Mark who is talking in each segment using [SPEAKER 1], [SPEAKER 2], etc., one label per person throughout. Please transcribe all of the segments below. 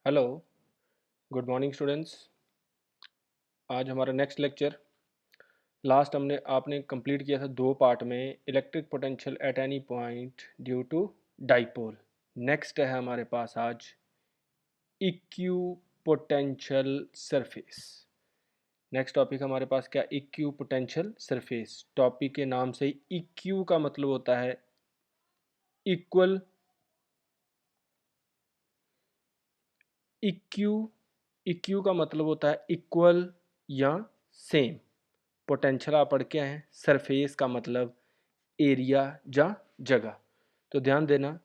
[SPEAKER 1] Hello, good morning students. आज हमारा next lecture last आपने कंप्लीट किया था दो पार्ट में electric potential at any point due to dipole. Next है हमारे पास आज equipotential surface. Next topic हमारे पास क्या, इक्यू पोटेंशियल सरफेस। टॉपिक के नाम से इक्यू का मतलब होता है इक्वल, इक्यू इक्यू का मतलब होता है इक्वल या सेम। पोटेंशियल आप पढ़ के आए हैं। सरफेस का मतलब एरिया या जगह। तो ध्यान देना,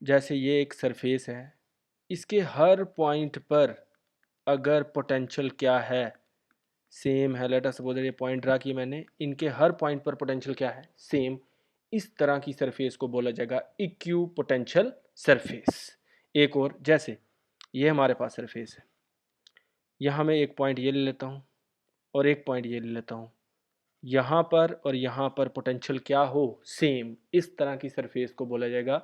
[SPEAKER 1] जैसे ये एक सरफेस है, इसके हर पॉइंट पर अगर पोटेंशियल क्या है, सेम है। लेट अस सपोज ये पॉइंट ड्रा किया मैंने, इनके हर पॉइंट पर पोटेंशियल क्या है, सेम। इस तरह की सरफेस को बोला जाएगा इक्यू पोटेंशियल सरफेस। एक और, जैसे ये हमारे पास सरफेस है, यहाँ मैं एक पॉइंट ये ले लेता हूँ और एक पॉइंट ये ले लेता हूँ। यहाँ पर और यहाँ पर पोटेंशियल क्या हो, सेम। इस तरह की सरफेस को बोला जाएगा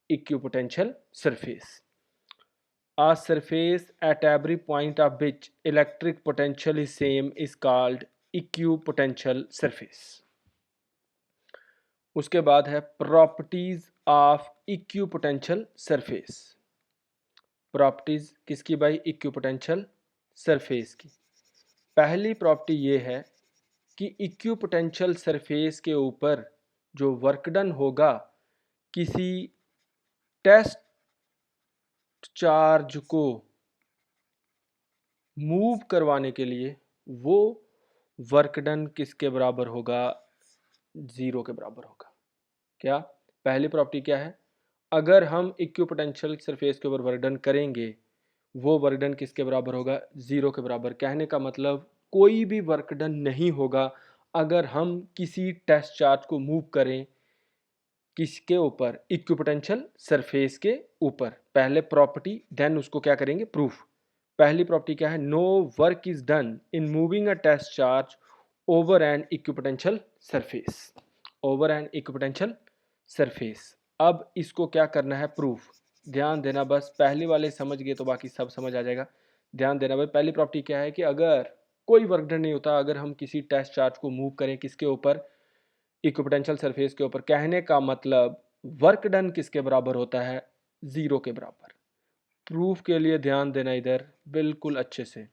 [SPEAKER 1] equipotential surface. A surface at every point of which electric potential is same is called equipotential surface। उसके बाद है properties of equipotential surface. Properties किसकी भाई, इक्विपोटेंशियल सरफेस की। पहली प्रॉपर्टी ये है कि इक्विपोटेंशियल सरफेस के ऊपर जो वर्क डन होगा किसी टेस्ट चार्ज को मूव करवाने के लिए, वो वर्क डन किसके बराबर होगा, ज़ीरो के बराबर होगा। क्या पहली प्रॉपर्टी क्या है, अगर हम इक्विपोटेंशियल सरफेस के ऊपर वर्क डन करेंगे, वो वर्क डन किसके बराबर होगा, ज़ीरो के बराबर। कहने का मतलब कोई भी वर्क डन नहीं होगा अगर हम किसी टेस्ट चार्ज को मूव करें किसके ऊपर, इक्विपोटेंशियल सरफेस के ऊपर। पहले प्रॉपर्टी देन उसको क्या करेंगे, प्रूफ। पहली प्रॉपर्टी क्या है, no work is done in moving a test charge over an equipotential surface. Over an equipotential surface. अब इसको क्या करना है, प्रूफ। ध्यान देना, बस पहली वाले समझ गए तो बाकी सब समझ आ जाएगा। ध्यान देना भाई, पहली प्रॉपर्टी क्या है कि अगर कोई वर्क डन नहीं होता अगर हम किसी टेस्ट चार्ज को मूव करें किसके ऊपर, इक्विपोटेंशियल सरफेस के ऊपर। कहने का मतलब वर्क डन किसके बराबर होता है, ज़ीरो के बराबर। प्रूफ के लिए ध्यान देना इधर बिल्कुल अच्छे से।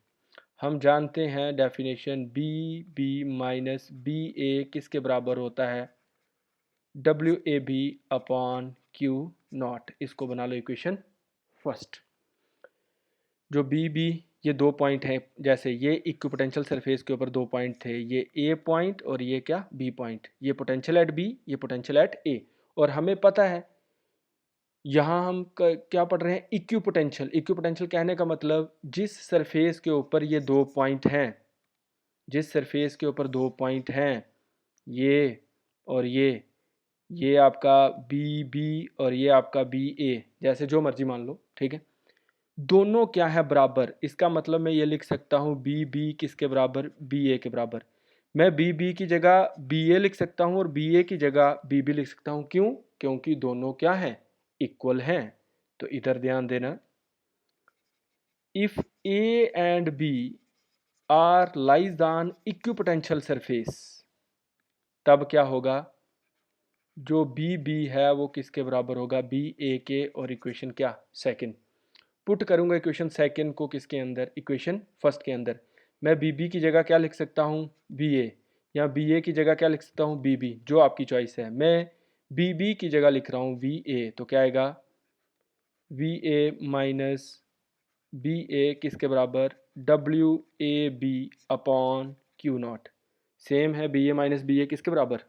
[SPEAKER 1] हम जानते हैं definition, B B minus B A किसके बराबर होता है, W A B upon Q naught. इसको बना लो इक्वेशन फर्स्ट। जो बी बी ये दो पॉइंट हैं, जैसे ये इक्विपोटेंशियल सरफेस के ऊपर दो पॉइंट थे, ये ए पॉइंट और ये क्या, बी पॉइंट। ये पोटेंशियल एट बी, ये पोटेंशियल एट ए। और हमें पता है यहाँ हम क्या पढ़ रहे हैं, इक्विपोटेंशियल। इक्विपोटेंशियल कहने का मतलब जिस सरफेस के ऊपर ये दो पॉइंट हैं, जिस सरफेस के ऊपर दो पॉइंट हैं, ये और ये आपका बी बी और ये आपका बी ए, जैसे जो मर्जी मान लो, ठीक है। दोनों क्या है, बराबर। इसका मतलब मैं ये लिख सकता हूँ बी बी किसके बराबर, बी ए के बराबर। मैं बी बी की जगह बी ए लिख सकता हूँ और बी ए की जगह बी बी लिख सकता हूँ। क्यों, क्योंकि दोनों क्या हैं, इक्वल हैं। तो इधर ध्यान देना, if A and B are lies on equipotential surface, तब क्या होगा, जो बी बी है वो किसके बराबर होगा, बी ए के। और इक्वेशन क्या, सेकंड। पुट करूंगा इक्वेशन सेकंड को किसके अंदर, इक्वेशन फर्स्ट के अंदर। मैं बी बी की जगह क्या लिख सकता हूँ, बी ए, या बी ए की जगह क्या लिख सकता हूँ, बी बी, जो आपकी चॉइस है। मैं बी बी की जगह लिख रहा हूँ वी ए, तो क्या आएगा, V A minus B A किसके बराबर, W A B upon Q naught. Same है, B A minus B A किसके बराबर,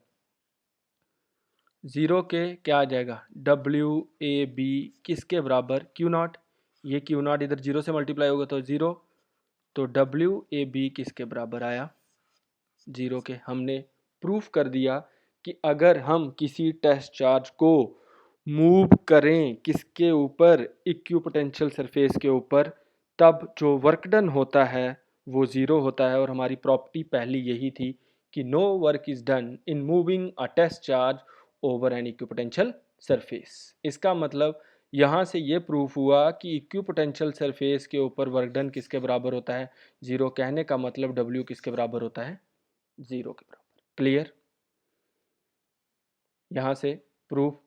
[SPEAKER 1] ज़ीरो के। क्या आ जाएगा, डब्ल्यू ए बी किसके बराबर, क्यू नॉट। ये क्यू नॉट इधर जीरो से मल्टीप्लाई होगा तो ज़ीरो, तो डब्ल्यू ए बी किसके बराबर आया, ज़ीरो के। हमने प्रूफ कर दिया कि अगर हम किसी टेस्ट चार्ज को मूव करें किसके ऊपर, इक्विपोटेंशियल सरफेस के ऊपर, तब जो वर्क डन होता है वो ज़ीरो होता है। और हमारी प्रॉपर्टी पहली यही थी कि no work is done in moving a test charge over an equipotential surface. इसका मतलब यहाँ से ये प्रूफ हुआ कि इक्विपोटेंशियल सरफेस के ऊपर वर्क डन किसके बराबर होता है, 0। कहने का मतलब W किसके बराबर होता है, 0 के बराबर। क्लियर। यहाँ से proof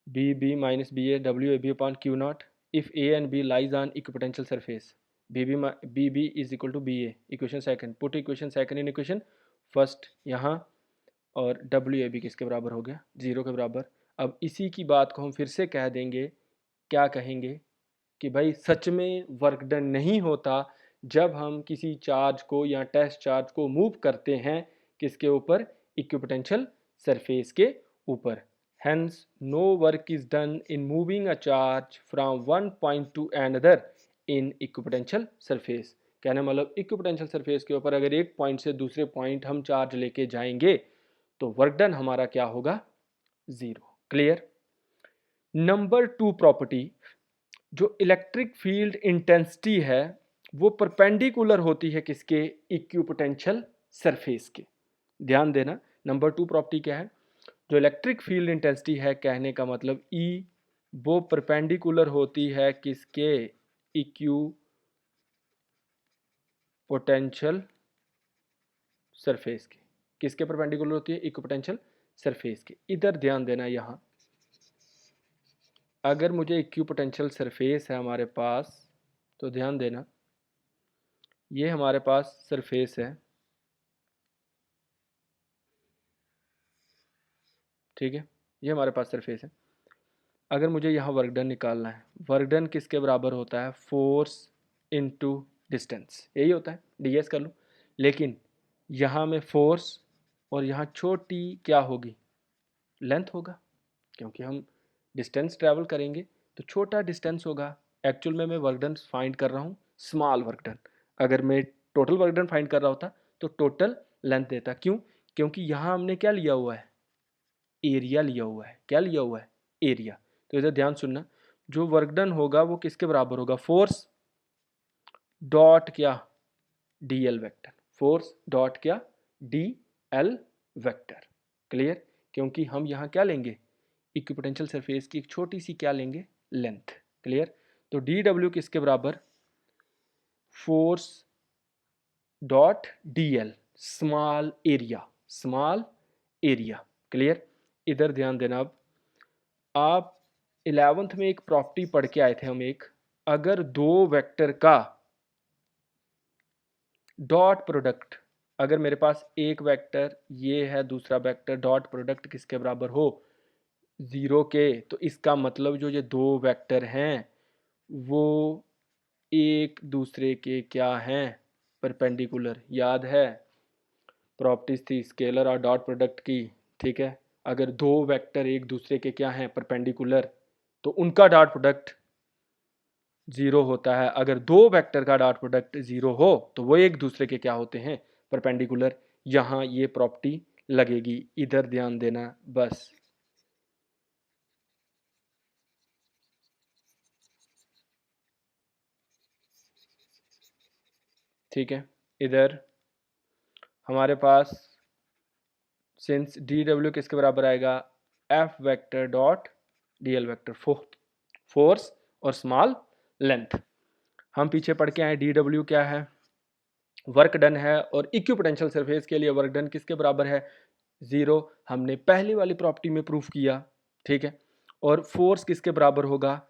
[SPEAKER 1] BB minus BA WAB upon Q0 if A and B lies on equipotential surface BB is equal to BA। Equation second, put equation second in equation first यहाँ, और WAB किसके बराबर हो गया, 0 के बराबर। अब इसी की बात को हम फिर से कह देंगे, क्या कहेंगे कि भाई सच में वर्क डन नहीं होता जब हम किसी चार्ज को या टेस्ट चार्ज को मूव करते हैं किसके ऊपर, इक्विपोटेंशियल सरफेस के ऊपर। Hence no work is done in moving a charge from one point to another in equipotential surface. कहने मतलब इक्विपोटेंशियल सरफेस के ऊपर अगर एक पॉइंट से दूसरे पॉइंट हम चार्ज लेके जाएंगे तो वर्क डन हमारा क्या होगा, 0। क्लियर। नंबर 2 प्रॉपर्टी, जो इलेक्ट्रिक फील्ड इंटेंसिटी है वो परपेंडिकुलर होती है किसके, इक्विपोटेंशियल सरफेस के। ध्यान देना, नंबर 2 प्रॉपर्टी क्या है, जो इलेक्ट्रिक फील्ड इंटेंसिटी है, कहने का मतलब E वो परपेंडिकुलर होती है किसके, इक्विपोटेंशियल सरफेस के। किसके परपेंडिकुलर होती है, इक्विपोटेंशियल सरफेस के। इधर ध्यान देना, यहाँ अगर मुझे इक्विपोटेंशियल सरफेस है हमारे पास, तो ध्यान देना ये हमारे पास सरफेस है, ठीक है, ये हमारे पास सरफेस है। अगर मुझे यहाँ वर्क डन निकालना है, वर्क डन किसके बराबर होता है, फोर्स इनटू डिस्टेंस, यही होता है, ds कर लो। लेकिन यहाँ में फोर्स और यहाँ छोटी क्या होगी, लेंथ होगा, क्योंकि हम डिस्टेंस ट्रैवल करेंगे तो छोटा डिस्टेंस होगा। एक्चुअल में मैं वर्क डन फाइंड कर रहा हूँ स्मॉल वर्क डन, अगर मैं टोटल वर्क डन फाइंड कर रहा होता तो टोटल लेंथ देता। क्यों, क्योंकि यहाँ हमने क्या लिया हुआ है, एरिया लिया हुआ है। क्या लिया हुआ है, एरिया। तो इधर ध्यान सुनना, जो वर्क डन होगा वो किसके बराबर होगा, फोर्स डॉट क्या, dl वेक्टर, फोर्स डॉट क्या, dl वेक्टर। क्लियर। क्योंकि हम यहाँ क्या लेंगे, इक्विपोटेंशियल सरफेस की एक छोटी सी क्या लेंगे, लेंथ। क्लियर। तो dw किसके बराबर, force dot dl, small area, small area. Clear. इधर ध्यान देना, अब आप 11th में एक प्रॉपर्टी पढ़ के आए थे हम, एक, अगर दो वेक्टर का डॉट प्रोडक्ट, अगर मेरे पास एक वेक्टर ये है, दूसरा वेक्टर, डॉट प्रोडक्ट किसके बराबर हो, 0 के, तो इसका मतलब जो ये दो वेक्टर हैं वो एक दूसरे के क्या हैं, परपेंडिकुलर। याद है प्रॉपर्टीज थी स्केलर और डॉट प्रोडक्ट की, ठीक है। अगर दो वेक्टर एक दूसरे के क्या हैं, परपेंडिकुलर, तो उनका डॉट प्रोडक्ट 0 होता है। अगर दो वेक्टर का डॉट प्रोडक्ट 0 हो तो वो एक दूसरे के क्या होते हैं, परपेंडिकुलर। यहाँ ये प्रॉपर्टी लगेगी, इधर ध्यान देना बस। ठीक है, इधर हमारे पास सिंस dw किसके बराबर आएगा, f vector dot dl vector, force और स्मॉल लेंथ। हम पीछे पढ़ के आए dw क्या है, वर्क डन है, और इक्विपोटेंशियल सरफेस के लिए वर्क डन किसके बराबर है, 0। हमने पहली वाली प्रॉपर्टी में प्रूफ किया, ठीक है। और फोर्स किसके बराबर होगा,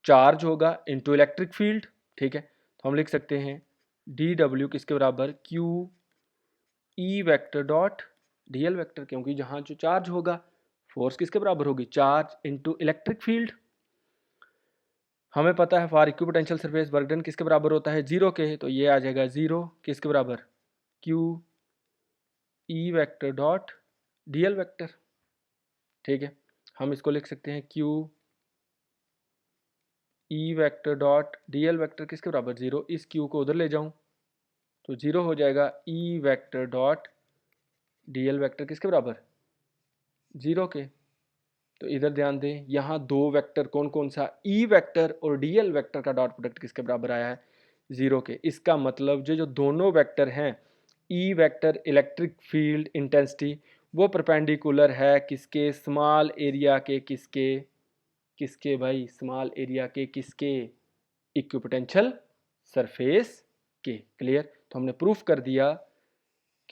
[SPEAKER 1] चार्ज होगा इनटू इलेक्ट्रिक फील्ड, ठीक है। तो हम लिख सकते हैं dw किसके बराबर, q ई वेक्टर डॉट dl वेक्टर, क्योंकि जहां जो चार्ज होगा, फोर्स किसके बराबर होगी, चार्ज इनटू इलेक्ट्रिक फील्ड। हमें पता है for equipotential surface work done किसके बराबर होता है, 0 के, तो ये आ जाएगा 0 किसके बराबर, q ई वेक्टर डॉट dl वेक्टर, ठीक है। हम इसको लिख सकते हैं q ई वेक्टर डॉट dl वेक्टर किसके बराबर, 0। इस q को उधर ले जाऊं तो 0 हो जाएगा, ई वेक्टर डॉट dl वेक्टर किसके बराबर, 0 के। तो इधर ध्यान दें, यहाँ दो वेक्टर कौन कौन सा, ई वेक्टर और dl वेक्टर का डॉट प्रोडक्ट किसके बराबर आया है, 0 के। इसका मतलब जो दोनों वेक्टर हैं, E vector electric field intensity, वो परपेंडिकुलर है किसके, स्मॉल एरिया के, किसके, किसके भाई, स्मॉल एरिया के किसके, इक्विपोटेंशियल सरफेस के। क्लियर। तो हमने प्रूफ कर दिया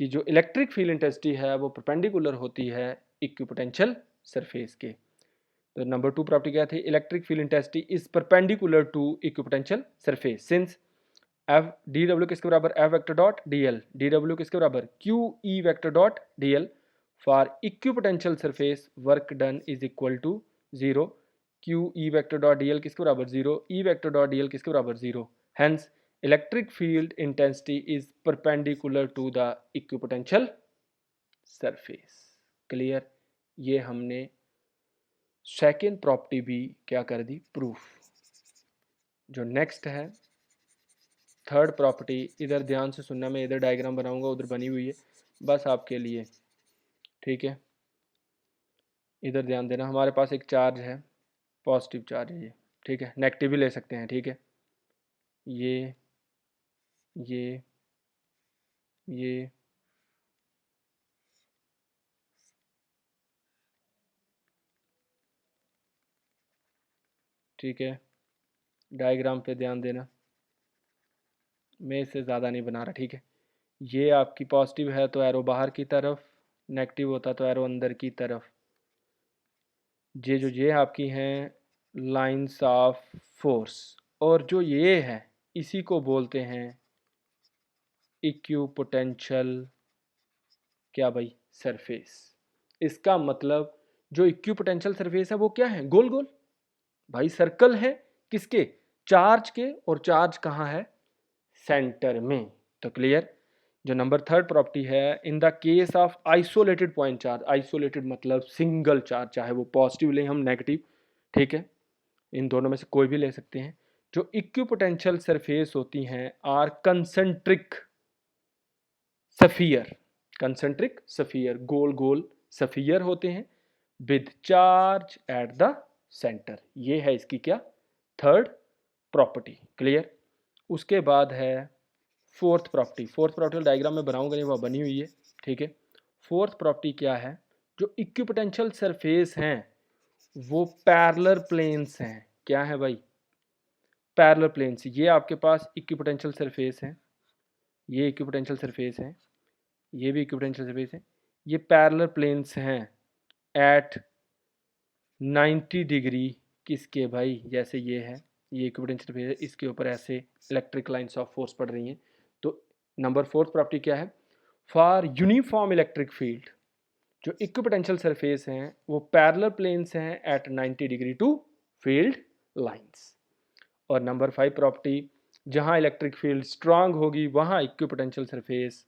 [SPEAKER 1] कि जो इलेक्ट्रिक फील्ड इंटेंसिटी है वो परपेंडिकुलर होती है इक्विपोटेंशियल सरफेस के। तो नंबर 2 प्रॉपर्टी क्या थी, electric field intensity is perpendicular to equipotential surface since F D W किसके बराबर, F vector dot D L, D W किसके बराबर, Q E vector dot D L for equipotential surface work done is equal to 0, Q E vector dot D L किसके बराबर 0, E vector dot D L किसके बराबर 0, hence electric field intensity is perpendicular to the equipotential surface. Clear. ये हमने second property भी क्या कर दी, proof. जो नेक्स्ट है थर्ड प्रॉपर्टी, इधर ध्यान से सुनना, मैं इधर डायग्राम बनाऊंगा, उधर बनी हुई है बस आपके लिए, ठीक है। इधर ध्यान देना, हमारे पास एक चार्ज है, पॉजिटिव चार्ज है ये, ठीक है, नेगेटिव भी ले सकते हैं, ठीक है। ये ये ये ठीक है, डायग्राम पे ध्यान देना, मैं इससे ज़्यादा नहीं बना रहा, ठीक है। ये आपकी पॉजिटिव है तो एरो बाहर की तरफ, नेगेटिव होता तो एरो अंदर की तरफ। ये आपकी हैं लाइंस ऑफ फोर्स, और जो ये है इसी को बोलते हैं इक्विपोटेंशियल क्या भाई, सरफेस। इसका मतलब जो इक्विपोटेंशियल सरफेस है वो क्या है, गोल गोल भाई, सर्कल है किसके, चार्ज के, और चार्ज कहाँ है, सेंटर में। तो क्लियर। जो नंबर थर्ड प्रॉपर्टी है, in the case of isolated point charge, isolated मतलब सिंगल चार्ज, चाहे वो पॉजिटिव ले हम नेगेटिव, ठीक है, इन दोनों में से कोई भी ले सकते हैं। जो इक्विपोटेंशियल सरफेस होती हैं are concentric sphere, concentric sphere, गोल गोल सफियर होते हैं with charge at the centre. ये है इसकी क्या, थर्ड प्रॉपर्टी। क्लियर। उसके बाद है fourth property, fourth property diagram में बनाऊंगा नहीं, वह बनी हुई है, ठीक है। फोर्थ प्रॉपर्टी क्या है, जो इक्विपोटेंशियल सरफेस हैं वो पैरेलल प्लेन्स हैं। क्या है भाई, पैरेलल प्लेन्स। ये आपके पास इक्विपोटेंशियल सरफेस है, ये इक्विपोटेंशियल सरफेस है, ये भी इक्विपोटेंशियल सरफेस है, ये पैरेलल प्लेन्स हैं एट 90 डिग्री किसके भाई, जैसे ये है, ये इक्विपोटेंशियल सरफेस है, इसके ऊपर ऐसे इलेक्ट्रिक लाइंस ऑफ फोर्स पड़ रही हैं। तो नंबर फोर्थ प्रॉपर्टी क्या है, फॉर यूनिफॉर्म इलेक्ट्रिक फील्ड जो इक्विपोटेंशियल सरफेस हैं वो पैरेलल प्लेन्स हैं at 90 degree to field lines. और नंबर 5 प्रॉपर्टी, जहां इलेक्ट्रिक फील्ड स्ट्रांग होगी वहां इक्विपोटेंशियल सरफेस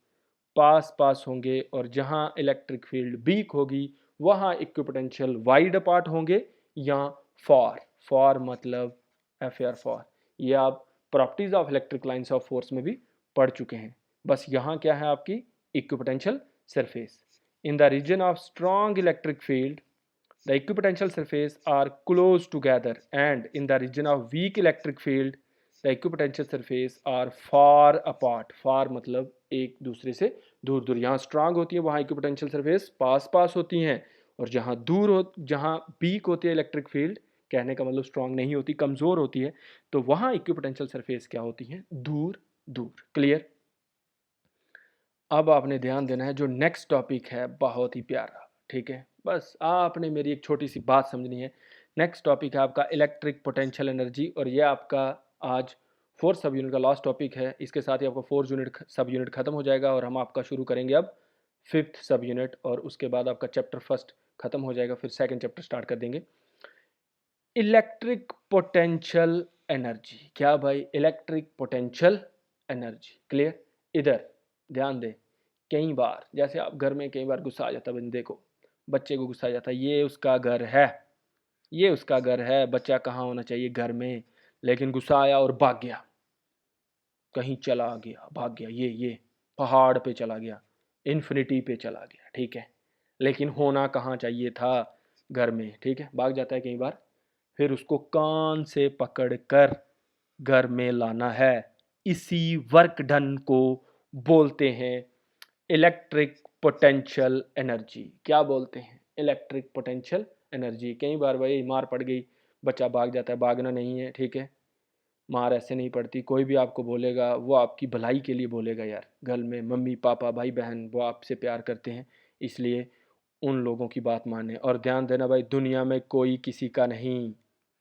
[SPEAKER 1] पास पास होंगे, और जहां इलेक्ट्रिक फील्ड वीक होगी वहां इक्विपोटेंशियल वाइड अपार्ट होंगे या फॉर, फॉर मतलब एफ आर फॉर। ये आप properties of electric lines of force में भी पढ़ चुके हैं। बस यहाँ क्या है आपकी equipotential surface. In the region of strong electric field the equipotential surface are close together, and in the region of weak electric field the equipotential surface are far apart। far मतलब एक दूसरे से दूर दूर। यहाँ स्ट्रांग होती है वहाँ इक्विपोटेंशियल सरफेस पास पास होती हैं, और जहाँ दूर हो, जहाँ वीक होती है इलेक्ट्रिक फील्ड, कहने का मतलब स्ट्रांग नहीं होती, कमज़ोर होती है, तो वहाँ इक्विपोटेंशियल सरफेस क्या होती हैं, दूर दूर। क्लियर। अब आपने ध्यान देना है, जो नेक्स्ट टॉपिक है बहुत ही प्यारा, ठीक है, बस आपने मेरी एक छोटी सी बात समझनी है। नेक्स्ट टॉपिक है आपका इलेक्ट्रिक पोटेंशियल एनर्जी, और ये आपका आज फोर्थ सब यूनिट का लास्ट टॉपिक है। इसके साथ ही आपका फोर्थ यूनिट सब यूनिट खत्म हो जाएगा, और हम आपका शुरू करेंगे अब फिफ्थ सब यूनिट, और उसके बाद आपका चैप्टर फर्स्ट खत्म हो जाएगा, फिर सेकेंड चैप्टर स्टार्ट कर देंगे। इलेक्ट्रिक पोटेंशियल एनर्जी, क्या भाई, इलेक्ट्रिक पोटेंशियल एनर्जी। क्लियर। इधर ध्यान दे, कई बार जैसे आप घर में कई बार गुस्सा आ जाता है बंदे को, बच्चे को गुस्सा आ जाता है, ये उसका घर है, ये उसका घर है, बच्चा कहाँ होना चाहिए, घर में, लेकिन गुस्सा आया और भाग गया, कहीं चला गया, भाग गया, ये पहाड़ पे चला गया, इन्फिनिटी पे चला गया, ठीक है, लेकिन होना कहाँ चाहिए था, घर में, ठीक है, भाग जाता है कई बार। फिर उसको कान से पकड़ कर घर में लाना है। इसी वर्क डन को बोलते हैं इलेक्ट्रिक पोटेंशियल एनर्जी। क्या बोलते हैं, इलेक्ट्रिक पोटेंशियल एनर्जी। कई बार भाई मार पड़ गई, बच्चा भाग जाता है, भागना नहीं है, ठीक है। मार ऐसे नहीं पड़ती, कोई भी आपको बोलेगा वो आपकी भलाई के लिए बोलेगा यार। घर में मम्मी पापा भाई बहन वो आपसे प्यार करते हैं, इसलिए उन लोगों की बात माने। और ध्यान देना भाई, दुनिया में कोई किसी का नहीं,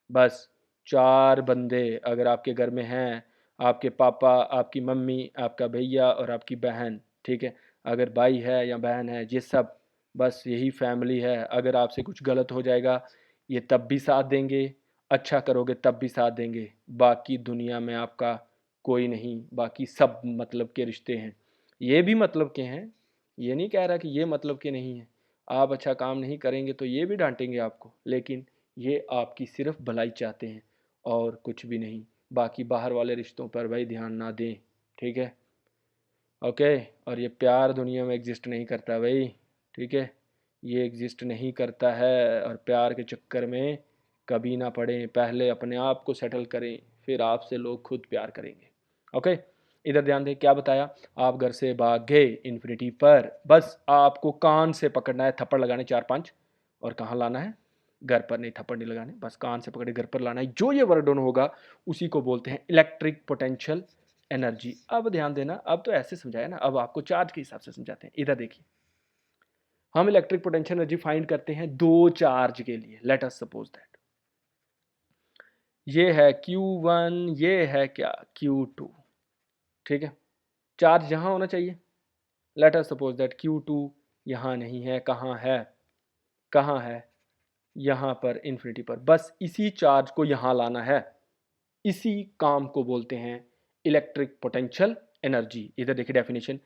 [SPEAKER 1] बस 4 बंदे अगर आपके घर में हैं, आपके पापा, आपकी मम्मी, आपका भैया और आपकी बहन, ठीक है। अगर भाई है या बहन है, ये सब बस यही फैमिली है। अगर आपसे कुछ गलत हो जाएगा ये तब भी साथ देंगे, अच्छा करोगे तब भी साथ देंगे। बाकी दुनिया में आपका कोई नहीं, बाकी सब मतलब के रिश्ते हैं। ये भी मतलब के हैं, ये नहीं कह रहा कि ये मतलब के नहीं हैं। आप अच्छा काम नहीं करेंगे तो ये भी डांटेंगे आपको, लेकिन ये आपकी सिर्फ भलाई चाहते हैं और कुछ भी नहीं। बाकी बाहर वाले रिश्तों पर भाई ध्यान ना दें, ठीक है। ओके। और ये प्यार दुनिया में एग्जिस्ट नहीं करता भाई, ठीक है। ये एग्जिस्ट नहीं करता है, और प्यार के चक्कर में कभी ना पड़ें। पहले अपने आप को सेटल करें, फिर आपसे लोग खुद प्यार करेंगे। ओके। इधर ध्यान दें, क्या बताया, आप घर से भाग गए इन्फिनिटी पर, बस आपको कान से पकड़ना है, थप्पड़ लगाने 4-5, और कहाँ लाना है, घर पर। नहीं, थप्पड़ नहीं लगाने, बस कान से पकड़े घर पर लाना है। जो ये वर्ड ऑन होगा उसी को बोलते हैं इलेक्ट्रिक पोटेंशियल एनर्जी। अब ध्यान देना, अब तो ऐसे समझाया ना, अब आपको चार्ज के हिसाब से समझाते हैं। इधर देखिए, हम इलेक्ट्रिक पोटेंशियल एनर्जी फाइंड करते हैं दो चार्ज के लिए। लेट अस सपोज दैट ये है Q1, ये है क्या Q2, ठीक है। चार्ज यहां होना चाहिए। Let us suppose that Q2 यहां नहीं है, कहां है, कहां है, यहां पर, इन्फिनिटी पर। बस इसी चार्ज को यहां लाना है, इसी काम को बोलते हैं इलेक्ट्रिक पोटेंशियल एनर्जी। इधर देखिए definition,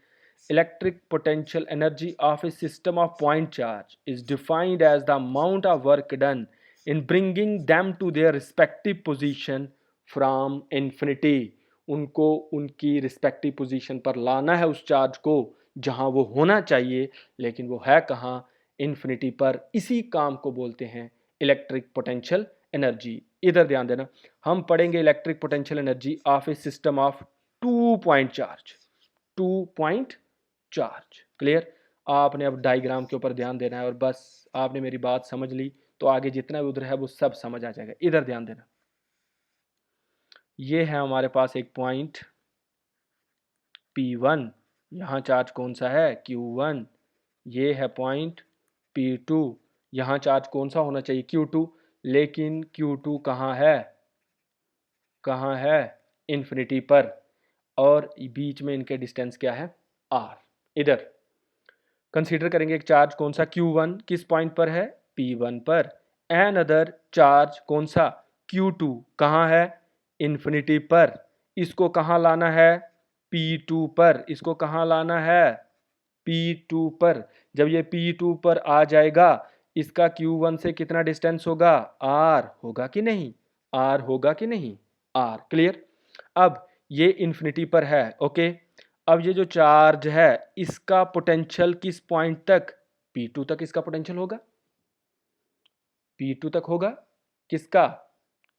[SPEAKER 1] electric potential energy of a system of point charge is defined as the amount of work done in bringing them to their respective position from infinity। उनको उनकी रिस्पेक्टिव पोजीशन पर लाना है उस charge को जहां वो होना चाहिए, लेकिन वो है कहां, इन्फिनिटी पर। इसी काम को बोलते हैं इलेक्ट्रिक पोटेंशियल एनर्जी। इधर ध्यान देना, हम पढ़ेंगे electric potential energy of A system of 2 point charge. 2 point charge, clear. आपने अब डायग्राम के ऊपर ध्यान देना है, और बस आपने मेरी बात समझ ली तो आगे जितना भी उधर है वो सब समझ आ जाएगा। इधर ध्यान देना, ये है हमारे पास एक पॉइंट P1, यहाँ चार्ज कौन सा है Q1। ये है पॉइंट P2, यहाँ चार्ज कौन सा होना चाहिए Q2, लेकिन Q2 कहाँ है, कहाँ है, इन्फिनिटी पर। और बीच में इनके डिस्टेंस क्या है, R। इधर कंसीडर करेंगे एक चार्ज कौन सा Q1 किस पॉइंट पर है, P1 पर। एन अदर चार्ज कौन सा Q2 कहाँ है, इन्फिनिटी पर। इसको कहाँ लाना है, P2 पर। इसको कहाँ लाना है, P2 पर। जब ये P2 पर आ जाएगा, इसका Q1 से कितना डिस्टेंस होगा, R होगा कि नहीं, R होगा कि नहीं, R, क्लियर। अब ये इन्फिनिटी पर है, ओके। अब ये जो चार्ज है इसका पोटेंशियल किस पॉइंट तक, P2 तक इसका पोटेंशियल होगा, P2 तक होगा, किसका,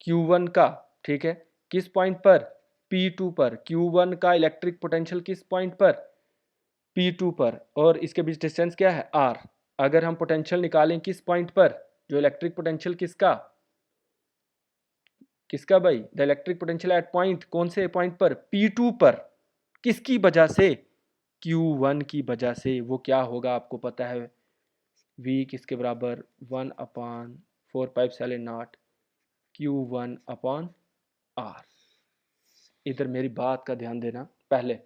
[SPEAKER 1] Q1 का, ठीक है। किस पॉइंट पर, P2 पर। Q1 का इलेक्ट्रिक पोटेंशियल किस पॉइंट पर, P2 पर, और इसके बीच डिस्टेंस क्या है, R। अगर हम पोटेंशियल निकालें किस पॉइंट पर, जो इलेक्ट्रिक पोटेंशियल किसका, किसका भाई, the electric potential at point, कौन से पॉइंट पर, P2 पर। किसकी वजह से, Q1 की वजह से। वो क्या होगा आपको पता है, V किसके बराबर, 1/4πε0 Q1/R। इधर मेरी बात का ध्यान देना, पहले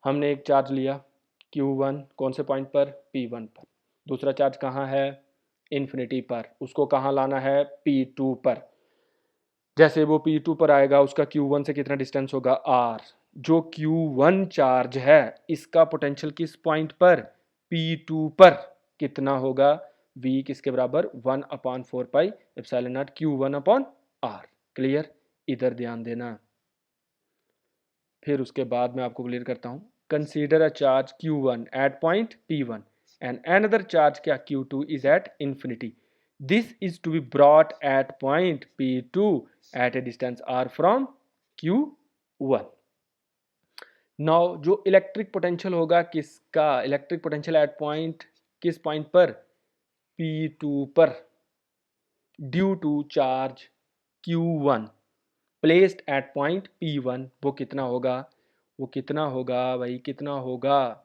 [SPEAKER 1] हमने एक चार्ज लिया Q1 कौन से पॉइंट पर, P1 पर। दूसरा चार्ज कहाँ है, इन्फिनिटी पर। उसको कहाँ लाना है, P2 पर। जैसे वो P2 पर आएगा, उसका Q1 से कितना डिस्टेंस होगा, R। जो Q1 चार्ज है इसका पोटेंशियल किस पॉइंट पर, P2 पर, कितना होगा, V किसके बराबर, 1/4πε0 Q1/R, क्लियर। इधर ध्यान देना, फिर उसके बाद मैं आपको क्लियर करता हूँ। Consider a charge Q1 at point P1 and another charge क्या, Q2 is at infinity. This is to be brought at point P2 at a distance R from Q1। Now जो इलेक्ट्रिक पोटेंशियल होगा किसका, electric potential at point, किस point पर, P2 पर। Due to charge Q1 placed at point P1, वो कितना होगा? वो कितना होगा भाई, कितना होगा?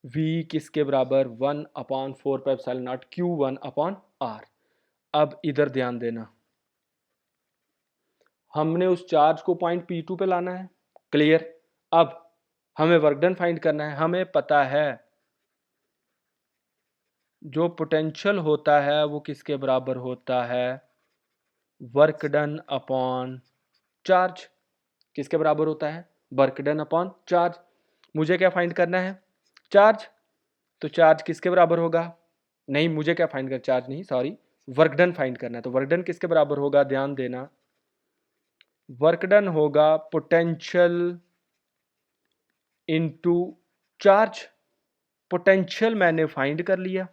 [SPEAKER 1] V किसके बराबर? 1/4πε0 Q1/R। अब इधर ध्यान देना, हमने उस चार्ज को पॉइंट P2 पे लाना है, क्लियर। अब हमें वर्क डन फाइंड करना है। हमें पता है जो पोटेंशियल होता है वो किसके बराबर होता है? Work done upon charge. किसके बराबर होता है? Work done upon charge. मुझे क्या फाइंड करना है? चार्ज। तो चार्ज किसके बराबर होगा? नहीं, मुझे क्या फाइंड कर, चार्ज नहीं, सॉरी, वर्क डन फाइंड करना है। तो वर्क डन किसके बराबर होगा? ध्यान देना, वर्क डन होगा पोटेंशियल इनटू चार्ज। पोटेंशियल मैंने फाइंड कर लिया,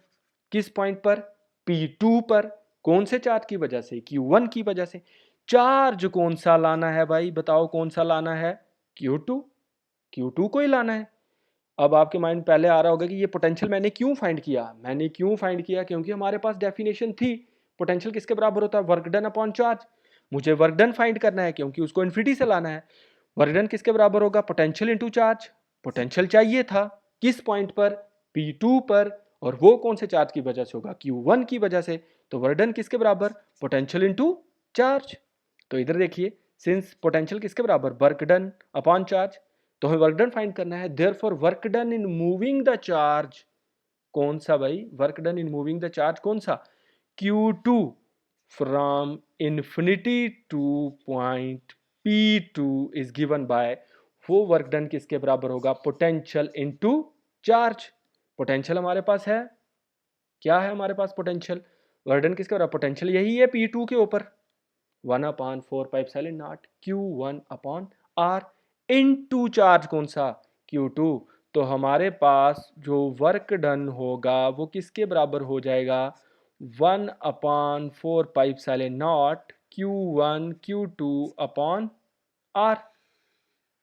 [SPEAKER 1] किस पॉइंट पर? P2 पर। कौन से चार्ज की वजह से? Q1 की वजह से। चार्ज कौन सा लाना है भाई, बताओ कौन सा लाना है? Q2। Q2 को ही लाना है। अब आपके माइंड पहले आ रहा होगा कि ये पोटेंशियल मैंने क्यों फाइंड किया? मैंने क्यों फाइंड किया? क्योंकि हमारे पास डेफिनेशन थी पोटेंशियल किसके बराबर होता है? Work done upon charge. मुझे वर्क डन फाइंड करना है क्योंकि उसको इन्फिनिटी से लाना है। वर्क डन किसके बराबर होगा? Potential into charge. पोटेंशियल चाहिए था किस पॉइंट पर? P2 पर। और वो कौन से चार्ज की वजह से होगा? Q1 की वजह से। तो वर्क डन किसके बराबर? Potential into charge. तो इधर देखिए, सिंस पोटेंशियल किसके बराबर? वर्क डन अपॉन चार्ज, तो हमें वर्क डन फाइंड करना है। Therefore work done in moving the charge, कौन सा भाई? Work done in moving the charge कौन सा? Q2 from infinity two point P2 is given by, वो वर्क डन किसके बराबर होगा? Potential into charge. पोटेंशियल हमारे पास है, क्या है हमारे पास? पोटेंशियल। वर्क डन किसके बराबर? पोटेंशियल यही है P2 के ऊपर, 1/4πε0 Q1/R इनटू चार्ज कौन सा? Q2। तो हमारे पास जो वर्क डन होगा वो किसके बराबर हो जाएगा? 1/4πε0 Q1 Q2/R।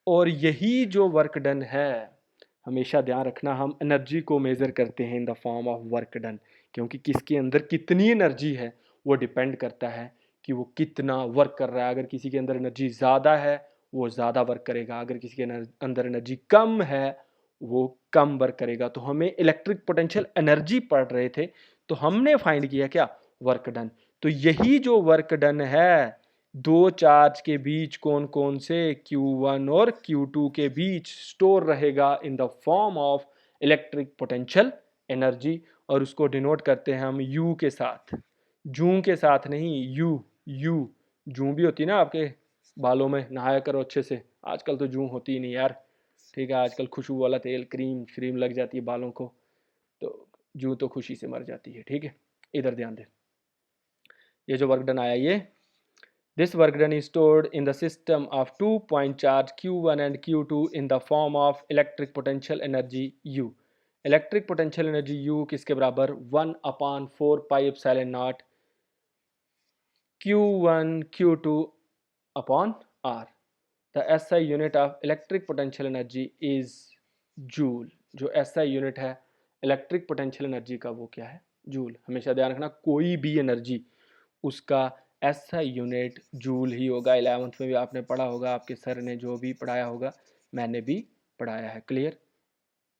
[SPEAKER 1] और यही जो वर्क डन है, हमेशा ध्यान रखना, हम एनर्जी को मेज़र करते हैं in the form of work done, क्योंकि किसके अंदर कितनी एनर्जी है वो डिपेंड करता है कि वो कितना वर्क कर रहा है। अगर किसी के अंदर एनर्जी ज़्यादा है वो ज़्यादा वर्क करेगा, अगर किसी के अंदर एनर्जी कम है वो कम वर्क करेगा। तो हमें इलेक्ट्रिक पोटेंशियल एनर्जी पढ़ रहे थे, तो हमने फाइंड किया क्या? Work done. तो यही जो वर्क डन है दो चार्ज के बीच कौन कौन से? Q1 और Q2 के बीच स्टोर रहेगा in the form of electric potential energy, और उसको डिनोट करते हैं हम U के साथ। जू के साथ नहीं, यू। जू भी होती है ना, आपके बालों में नहाया करो अच्छे से, आजकल तो जू होती ही नहीं यार, ठीक है। आजकल खुशबू वाला तेल, क्रीम श्रीम लग जाती है बालों को, तो जू तो खुशी से मर जाती है, ठीक है। इधर ध्यान दे, ये जो वर्क डन आया ये, this work done is stored in the system of 2-point charge Q1 and Q2 in the form of electric potential energy U. Electric potential energy U किसके बराबर? 1/4πε0 Q1 Q2/R. The SI unit of electric potential energy is Joule. जो SI unit है electric potential energy का वो क्या है? Joule. हमेशा ध्यान रखना, कोई भी एनर्जी उसका SI यूनिट जूल ही होगा। 11th में भी आपने पढ़ा होगा, आपके सर ने जो भी पढ़ाया होगा मैंने भी पढ़ाया है, क्लियर?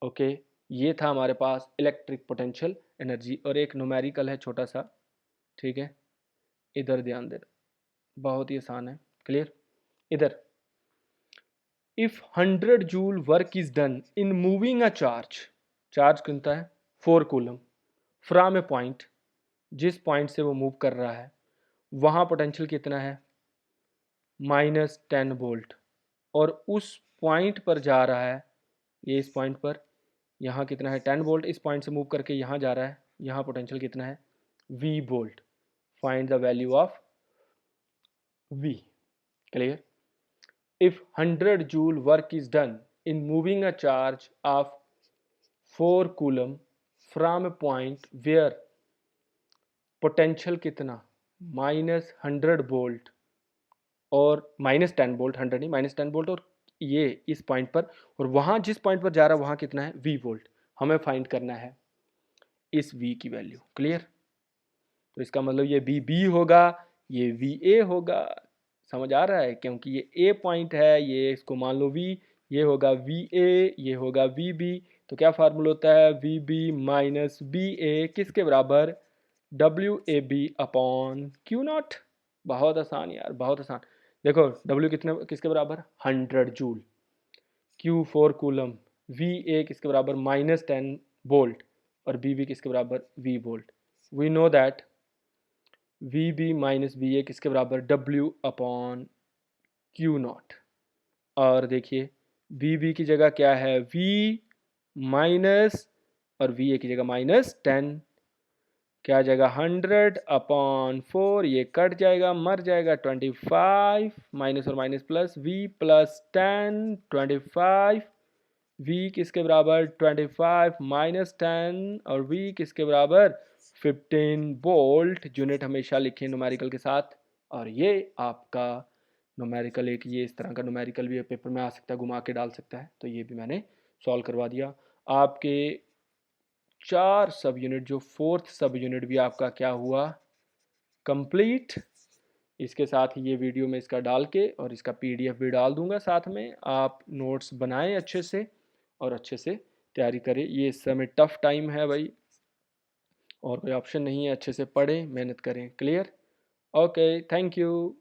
[SPEAKER 1] ओके, ये था हमारे पास इलेक्ट्रिक पोटेंशियल एनर्जी, और एक न्यूमेरिकल है छोटा सा, ठीक है। इधर ध्यान देना, बहुत ही आसान है, क्लियर। इधर, if 100 joule work is done in moving a charge, charge कितना है? 4 कूलम, फ्रॉम ए पॉइंट, जिस पॉइंट से वो मूव कर रहा है वहाँ पोटेंशियल कितना है? -10 वोल्ट, और उस पॉइंट पर जा रहा है, ये इस पॉइंट पर, यहाँ कितना है? 10 वोल्ट। इस पॉइंट से मूव करके यहाँ जा रहा है, यहाँ पोटेंशियल कितना है? V volt. Find the value of V, clear. If 100 joule work is done in moving a charge of 4 coulomb from a point where potential कितना? -100 वोल्ट और -10 वोल्ट, 100 नहीं, -10 वोल्ट, और ये इस पॉइंट पर, और वहाँ जिस पॉइंट पर जा रहा है वहाँ कितना है? V volt. हमें फाइंड करना है इस V की वैल्यू, क्लियर। तो इसका मतलब ये बी बी होगा, ये वी ए होगा। समझ आ रहा है, क्योंकि ये ए पॉइंट है, ये इसको मान लो वी, ये होगा वी ए, ये होगा वी बी। तो क्या फार्मूला होता है, V B minus B A किसके बराबर, W A B upon Q naught. बहुत आसान यार, बहुत आसान। देखो डब्ल्यू कितने किसके बराबर, 100 joule, Q 4 coulomb, V A किसके बराबर -10 वोल्ट, और बी बी किसके बराबर V volt. We know that V B minus B A किसके बराबर, डब्ल्यू अपॉन क्यू नॉट। और देखिए वी बी की जगह क्या है, वी माइनस, और वी ए की जगह -10, क्या आ जाएगा 100/4, ये कट जाएगा, मर जाएगा 25, माइनस और minus plus, v plus 10, 25, v किसके बराबर 25 माइनस 10, और v किसके बराबर 15 वोल्ट। यूनिट हमेशा लिखें न्यूमेरिकल के साथ। और ये आपका न्यूमेरिकल, एक ये इस तरह का न्यूमेरिकल भी पेपर में आ सकता है, घुमा के डाल सकता है। तो ये भी मैंने सॉल्व करवा दिया। आपके 4 सब यूनिट, जो 4th सब यूनिट भी आपका क्या हुआ, कंप्लीट। इसके साथ ही ये वीडियो में इसका डाल के और इसका पीडीएफ भी डाल दूंगा साथ में। आप नोट्स बनाएं अच्छे से और अच्छे से तैयारी करें। ये इस समय टफ टाइम है भाई, और कोई ऑप्शन नहीं है। अच्छे से पढ़ें, मेहनत करें। क्लियर? Okay, thank you.